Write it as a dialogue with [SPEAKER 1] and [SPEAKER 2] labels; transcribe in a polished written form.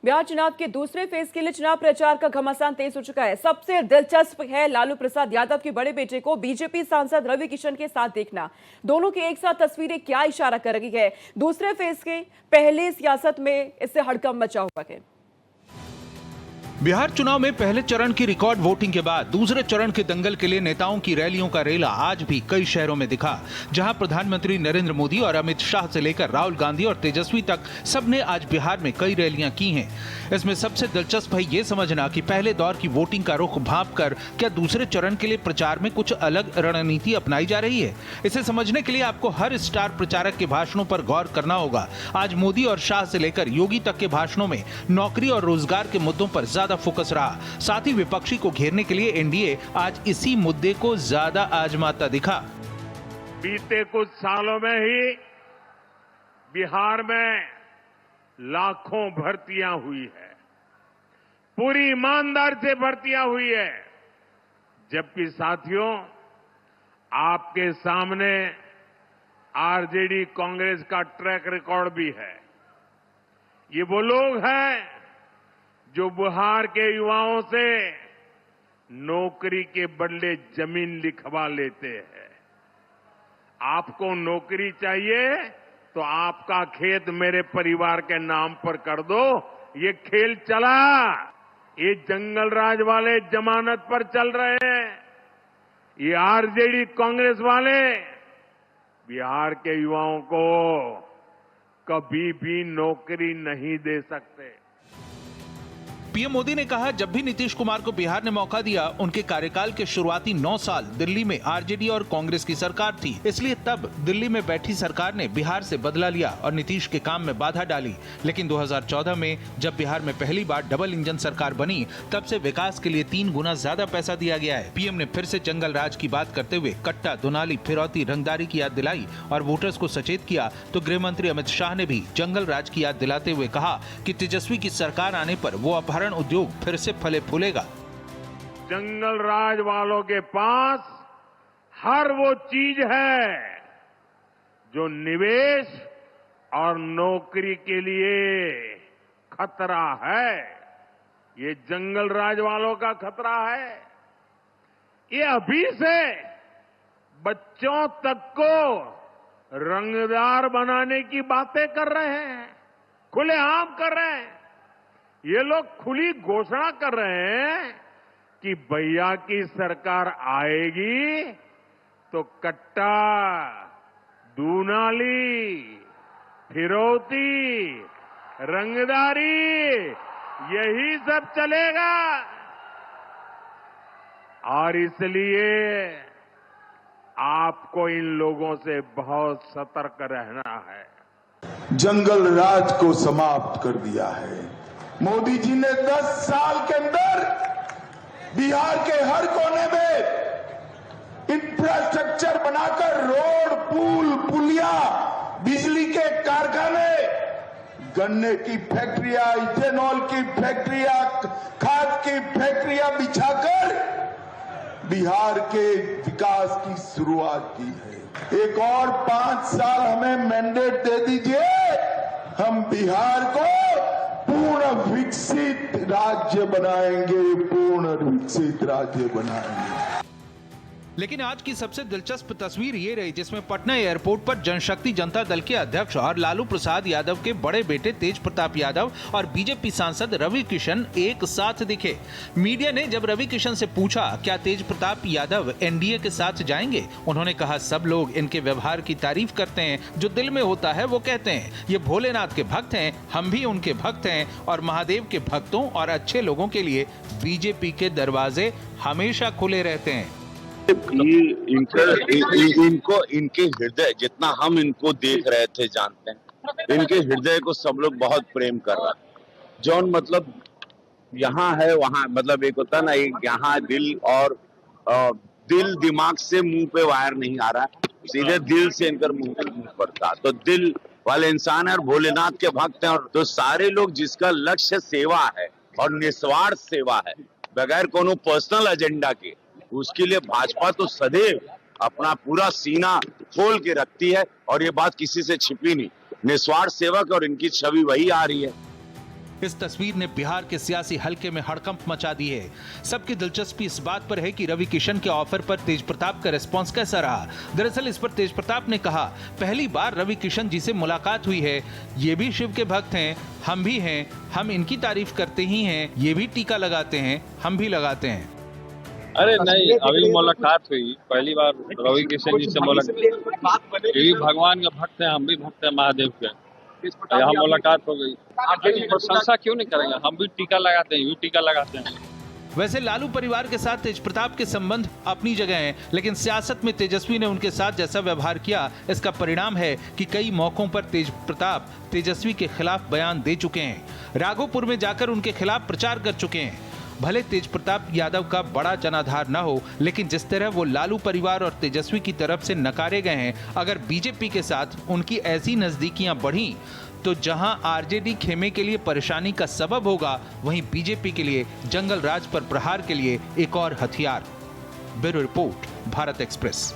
[SPEAKER 1] बिहार चुनाव के दूसरे फेज के लिए चुनाव प्रचार का घमासान तेज हो चुका है। सबसे दिलचस्प है लालू प्रसाद यादव के बड़े बेटे को बीजेपी सांसद रवि किशन के साथ देखना। दोनों की एक साथ तस्वीरें क्या इशारा कर रही है? दूसरे फेज के पहले सियासत में इससे हड़कंप मचा हुआ है।
[SPEAKER 2] बिहार चुनाव में पहले चरण की रिकॉर्ड वोटिंग के बाद दूसरे चरण के दंगल के लिए नेताओं की रैलियों का रेला आज भी कई शहरों में दिखा, जहां प्रधानमंत्री नरेंद्र मोदी और अमित शाह से लेकर राहुल गांधी और तेजस्वी तक सबने आज बिहार में कई रैलियां की हैं। इसमें सबसे दिलचस्प है ये समझना कि पहले दौर की वोटिंग का रुख भांपकर क्या दूसरे चरण के लिए प्रचार में कुछ अलग रणनीति अपनाई जा रही है। इसे समझने के लिए आपको हर स्टार प्रचारक के भाषणों पर गौर करना होगा। आज मोदी और शाह से लेकर योगी तक के भाषणों में नौकरी और रोजगार के मुद्दों पर ज्यादा फोकस रहा। साथ ही विपक्षी को घेरने के लिए एनडीए आज इसी मुद्दे को ज्यादा आजमाता दिखा।
[SPEAKER 3] बीते कुछ सालों में ही बिहार में लाखों भर्तियां हुई है, पूरी ईमानदारी से भर्तियां हुई है। जबकि साथियों, आपके सामने आरजेडी कांग्रेस का ट्रैक रिकॉर्ड भी है। ये वो लोग हैं जो बिहार के युवाओं से नौकरी के बदले जमीन लिखवा लेते हैं। आपको नौकरी चाहिए तो आपका खेत मेरे परिवार के नाम पर कर दो। ये खेल चला। ये जंगल राज वाले जमानत पर चल रहे हैं। ये आरजेडी कांग्रेस वाले बिहार के युवाओं को कभी भी नौकरी नहीं दे सकते।
[SPEAKER 2] पीएम मोदी ने कहा, जब भी नीतीश कुमार को बिहार ने मौका दिया, उनके कार्यकाल के शुरुआती 9 साल दिल्ली में आरजेडी और कांग्रेस की सरकार थी, इसलिए तब दिल्ली में बैठी सरकार ने बिहार से बदला लिया और नीतीश के काम में बाधा डाली। लेकिन 2014 में जब बिहार में पहली बार डबल इंजन सरकार बनी, तब से विकास के लिए 3 गुना ज्यादा पैसा दिया गया है। पीएम ने फिर से जंगल राज की बात करते हुए कट्टा, दुनाली, फिरौती, रंगदारी की याद दिलाई और वोटर्स को सचेत किया। तो गृह मंत्री अमित शाह ने भी जंगल राज की याद दिलाते हुए कहा कि तेजस्वी की सरकार आने पर वो अपहरण उद्योग फिर से फले फूलेगा।
[SPEAKER 3] जंगल राज वालों के पास हर वो चीज है जो निवेश और नौकरी के लिए खतरा है। ये जंगल राज वालों का खतरा है। ये अभी से बच्चों तक को रंगदार बनाने की बातें कर रहे हैं, खुलेआम कर रहे हैं। ये लोग खुली घोषणा कर रहे हैं कि भैया की सरकार आएगी तो कट्टा, दूनाली, फिरौती, रंगदारी यही सब चलेगा। और इसलिए आपको इन लोगों से बहुत सतर्क रहना है।
[SPEAKER 4] जंगल राज को समाप्त कर दिया है। मोदी जी ने 10 साल के अंदर बिहार के हर कोने में इंफ्रास्ट्रक्चर बनाकर रोड, पुल, पुलिया, बिजली के कारखाने, गन्ने की फैक्ट्रियां, इथेनॉल की फैक्ट्रियां, खाद की फैक्ट्रियां बिछाकर बिहार के विकास की शुरुआत की है। एक और 5 साल हमें मैंडेट दे दीजिए, हम बिहार को पूर्ण विकसित राज्य बनाएंगे, पूर्ण विकसित राज्य बनाएंगे।
[SPEAKER 2] लेकिन आज की सबसे दिलचस्प तस्वीर ये रही जिसमें पटना एयरपोर्ट पर जनशक्ति जनता दल के अध्यक्ष और लालू प्रसाद यादव के बड़े बेटे तेज प्रताप यादव और बीजेपी सांसद रवि किशन एक साथ दिखे। मीडिया ने जब रवि किशन से पूछा क्या तेज प्रताप यादव एनडीए के साथ जाएंगे, उन्होंने कहा सब लोग इनके व्यवहार की तारीफ करते हैं, जो दिल में होता है वो कहते हैं। ये भोलेनाथ के भक्त हैं, हम भी उनके भक्त हैं और महादेव के भक्तों और अच्छे लोगों के लिए बीजेपी के दरवाजे हमेशा खुले रहते हैं।
[SPEAKER 5] इनके हृदय, जितना हम इनको देख रहे थे, जानते हैं, इनके हृदय को सब लोग बहुत प्रेम कर रहे हैं। जौन मतलब यहाँ है वहाँ, मतलब एक होता ना, एक यहाँ दिल और दिल दिमाग से मुंह पे वायर नहीं आ रहा, सीधे दिल से इनकर मुंह पड़ता। तो दिल वाले इंसान है और भोलेनाथ के भक्त हैं। और तो सारे लोग जिसका लक्ष्य सेवा है और निस्वार्थ सेवा है, बगैर कोनो पर्सनल एजेंडा के, उसके लिए भाजपा तो सदैव अपना पूरा सीना खोल के रखती है और ये बात किसी से छिपी नहीं। निस्वार्थ सेवक और इनकी छवि वही आ रही है।
[SPEAKER 2] इस तस्वीर ने बिहार के सियासी हलके में हड़कंप मचा दी है। सबकी दिलचस्पी इस बात पर है कि रवि किशन के ऑफर पर तेज प्रताप का रिस्पांस कैसा रहा। दरअसल इस पर तेज प्रताप ने कहा, पहली बार रवि किशन जी से मुलाकात हुई है, ये भी शिव के भक्त हैं, हम भी हैं, हम इनकी तारीफ करते ही हैं, ये भी टीका लगाते हैं, हम भी लगाते हैं।
[SPEAKER 6] अरे नहीं, अभी मुलाकात हुई, पहली बार रवि किशन जी से मुलाकात, ये भी भगवान के भक्त हैं, हम भी भक्त हैं महादेव के, यहाँ मुलाकात हो गई। प्रशंसा क्यों नहीं करेंगे, हम भी टीका लगाते हैं, ये भी टीका लगाते हैं।
[SPEAKER 2] वैसे लालू परिवार के साथ तेज प्रताप के संबंध अपनी जगह हैं, लेकिन सियासत में तेजस्वी ने उनके साथ जैसा व्यवहार किया, इसका परिणाम है कि कई मौकों पर तेज प्रताप तेजस्वी के खिलाफ बयान दे चुके हैं। राघोपुर में जाकर उनके खिलाफ प्रचार कर चुके हैं। भले तेज प्रताप यादव का बड़ा जनाधार न हो, लेकिन जिस तरह वो लालू परिवार और तेजस्वी की तरफ से नकारे गए हैं, अगर बीजेपी के साथ उनकी ऐसी नजदीकियां बढ़ी तो जहां आरजेडी खेमे के लिए परेशानी का सबब होगा, वहीं बीजेपी के लिए जंगल राज पर प्रहार के लिए एक और हथियार। Bureau report, Bharat express.